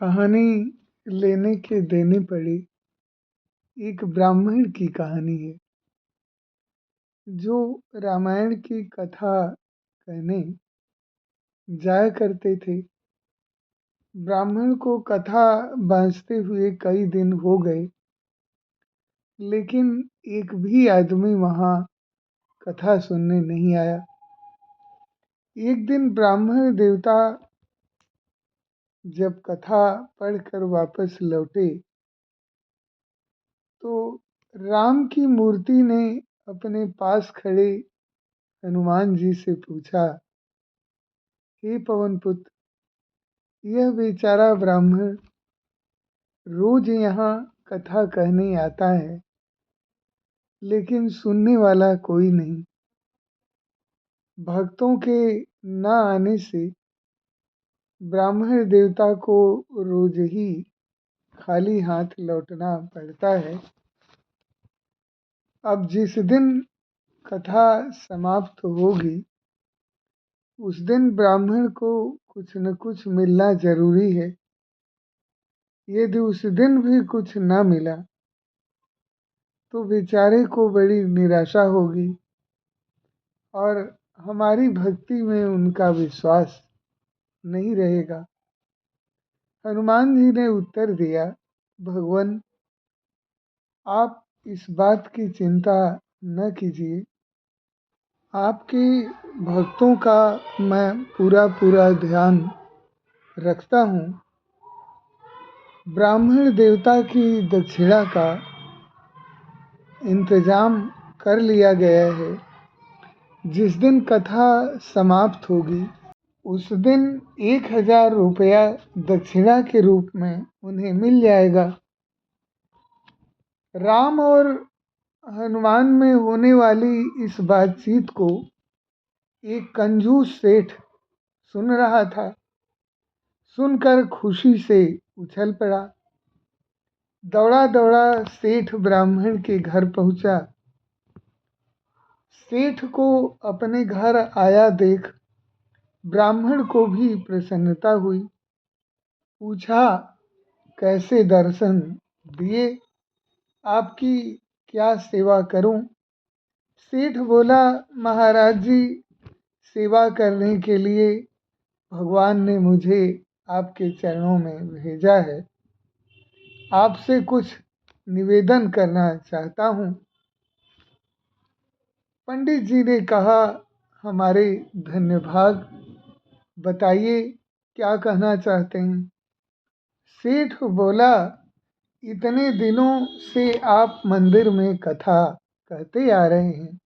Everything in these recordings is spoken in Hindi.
कहानी लेने के देने पड़े एक ब्राह्मण की कहानी है जो रामायण की कथा कहने जाया करते थे। ब्राह्मण को कथा बाँचते हुए कई दिन हो गए, लेकिन एक भी आदमी वहाँ कथा सुनने नहीं आया। एक दिन ब्राह्मण देवता जब कथा पढ़कर वापस लौटे तो राम की मूर्ति ने अपने पास खड़े हनुमान जी से पूछा, हे पवन पुत्र, यह बेचारा ब्राह्मण रोज यहाँ कथा कहने आता है, लेकिन सुनने वाला कोई नहीं। भक्तों के न आने से ब्राह्मण देवता को रोज ही खाली हाथ लौटना पड़ता है। अब जिस दिन कथा समाप्त होगी उस दिन ब्राह्मण को कुछ न कुछ मिलना जरूरी है। यदि उस दिन भी कुछ न मिला तो बेचारे को बड़ी निराशा होगी और हमारी भक्ति में उनका विश्वास नहीं रहेगा। हनुमान जी ने उत्तर दिया, भगवान, आप इस बात की चिंता न कीजिए। आपके भक्तों का मैं पूरा ध्यान रखता हूँ। ब्राह्मण देवता की दक्षिणा का इंतजाम कर लिया गया है। जिस दिन कथा समाप्त होगी उस दिन 1000 रुपया दक्षिणा के रूप में उन्हें मिल जाएगा। राम और हनुमान में होने वाली इस बातचीत को एक कंजूस सेठ सुन रहा था। सुनकर खुशी से उछल पड़ा। दौड़ा दौड़ा सेठ ब्राह्मण के घर पहुंचा। सेठ को अपने घर आया देख ब्राह्मण को भी प्रसन्नता हुई। पूछा, कैसे दर्शन दिए, आपकी क्या सेवा करूं? सेठ बोला, महाराज जी, सेवा करने के लिए भगवान ने मुझे आपके चरणों में भेजा है। आपसे कुछ निवेदन करना चाहता हूँ। पंडित जी ने कहा, हमारे धन्यवाद, बताइए क्या कहना चाहते हैं। सेठ बोला, इतने दिनों से आप मंदिर में कथा कहते आ रहे हैं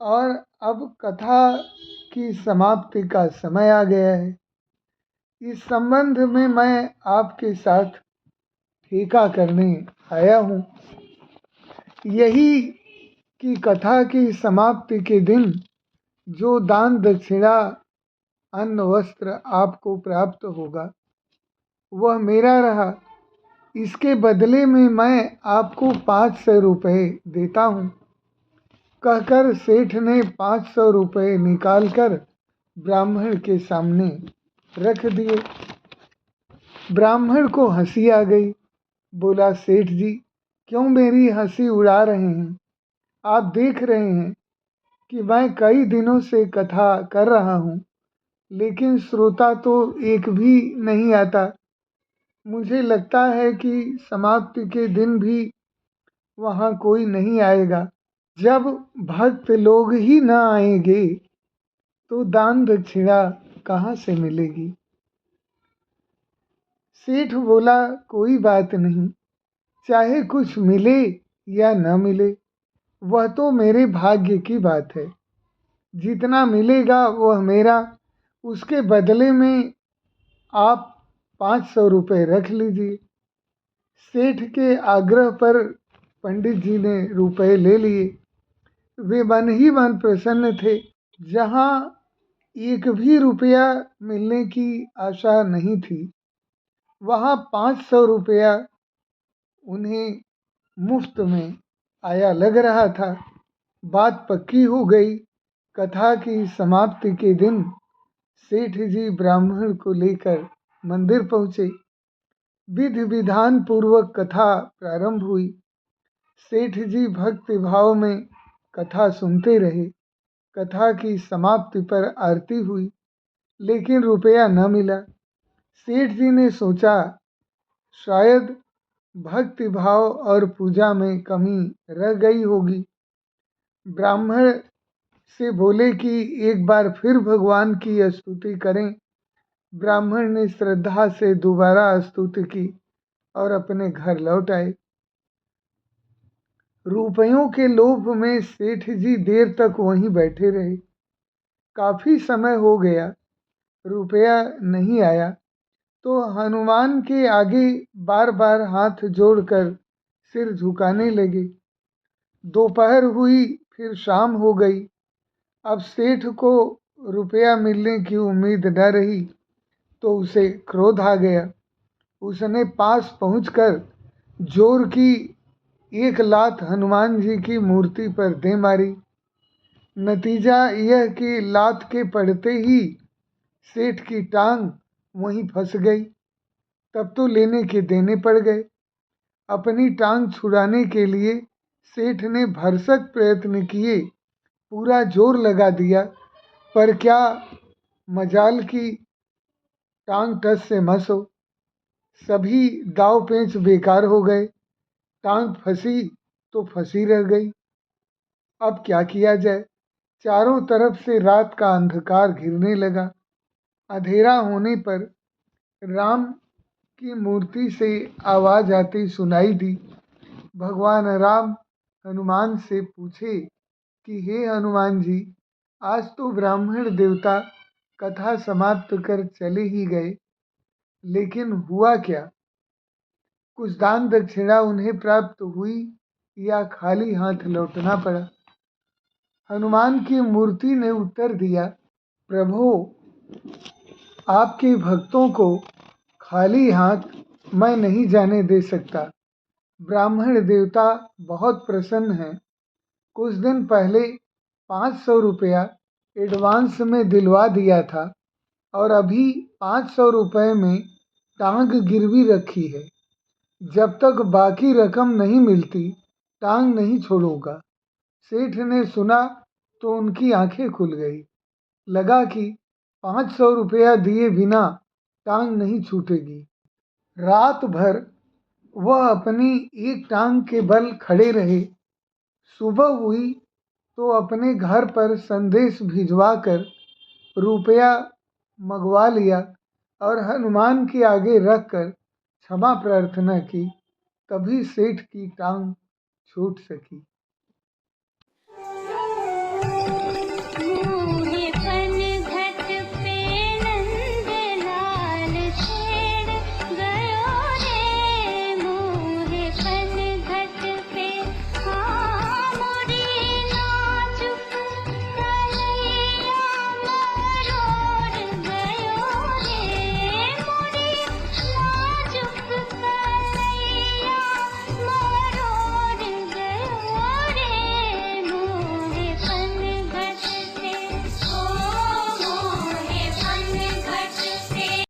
और अब कथा की समाप्ति का समय आ गया है। इस संबंध में मैं आपके साथ ठेका करने आया हूँ। यही कि कथा की समाप्ति के दिन जो दान दक्षिणा अन्न वस्त्र आपको प्राप्त होगा वह मेरा रहा। इसके बदले में मैं आपको 500 रुपये देता हूँ। कहकर सेठ ने 500 रुपये निकालकर ब्राह्मण के सामने रख दिए। ब्राह्मण को हंसी आ गई। बोला, सेठ जी, क्यों मेरी हंसी उड़ा रहे हैं? आप देख रहे हैं कि मैं कई दिनों से कथा कर रहा हूँ, लेकिन श्रोता तो एक भी नहीं आता। मुझे लगता है कि समाप्ति के दिन भी वहाँ कोई नहीं आएगा। जब भक्त लोग ही न आएंगे तो दान दक्षिणा कहाँ से मिलेगी? सेठ बोला, कोई बात नहीं, चाहे कुछ मिले या न मिले, वह तो मेरे भाग्य की बात है। जितना मिलेगा वह मेरा। उसके बदले में आप 500 रुपये रख लीजिए। सेठ के आग्रह पर पंडित जी ने रुपए ले लिए। वे मन ही मन प्रसन्न थे। जहाँ एक भी रुपया मिलने की आशा नहीं थी, वहाँ 500 रुपया उन्हें मुफ्त में आया लग रहा था। बात पक्की हो गई। कथा की समाप्ति के दिन सेठ जी ब्राह्मण को लेकर मंदिर पहुँचे। विधि विधान पूर्वक कथा प्रारंभ हुई। सेठ जी भक्ति भाव में कथा सुनते रहे। कथा की समाप्ति पर आरती हुई, लेकिन रुपया न मिला। सेठ जी ने सोचा, शायद भक्ति भाव और पूजा में कमी रह गई होगी। ब्राह्मण से बोले कि एक बार फिर भगवान की स्तुति करें। ब्राह्मण ने श्रद्धा से दोबारा स्तुति की और अपने घर लौट आए। रुपयों के लोभ में सेठ जी देर तक वहीं बैठे रहे। काफी समय हो गया, रुपया नहीं आया, तो हनुमान के आगे बार बार हाथ जोड़कर सिर झुकाने लगे। दोपहर हुई, फिर शाम हो गई। अब सेठ को रुपया मिलने की उम्मीद न रही, तो उसे क्रोध आ गया। उसने पास पहुंचकर जोर की एक लात हनुमान जी की मूर्ति पर दे मारी। नतीजा यह कि लात के पड़ते ही सेठ की टांग वहीं फंस गई। तब तो लेने के देने पड़ गए। अपनी टांग छुड़ाने के लिए सेठ ने भरसक प्रयत्न किए, पूरा जोर लगा दिया, पर क्या मजाल की टांग टस से मस हो। सभी दाव पेंच बेकार हो गए। टांग फंसी तो फंसी रह गई। अब क्या किया जाए। चारों तरफ से रात का अंधकार घिरने लगा। अंधेरा होने पर राम की मूर्ति से आवाज आती सुनाई दी। भगवान राम हनुमान से पूछे कि हे हनुमान जी, आज तो ब्राह्मण देवता कथा समाप्त कर चले ही गए, लेकिन हुआ क्या? कुछ दान दक्षिणा उन्हें प्राप्त हुई या खाली हाथ लौटना पड़ा? हनुमान की मूर्ति ने उत्तर दिया, प्रभु, आपके भक्तों को खाली हाथ मैं नहीं जाने दे सकता। ब्राह्मण देवता बहुत प्रसन्न हैं। कुछ दिन पहले 500 रुपया एडवांस में दिलवा दिया था और अभी 500 रुपये में टांग गिरवी रखी है। जब तक बाकी रकम नहीं मिलती, टांग नहीं छोड़ूंगा। सेठ ने सुना तो उनकी आंखें खुल गई। लगा कि 500 रुपया दिए बिना टांग नहीं छूटेगी। रात भर वह अपनी एक टांग के बल खड़े रहे। सुबह हुई तो अपने घर पर संदेश भिजवाकर रुपया मंगवा लिया और हनुमान के आगे रखकर क्षमा प्रार्थना की। तभी सेठ की टांग छूट सकी।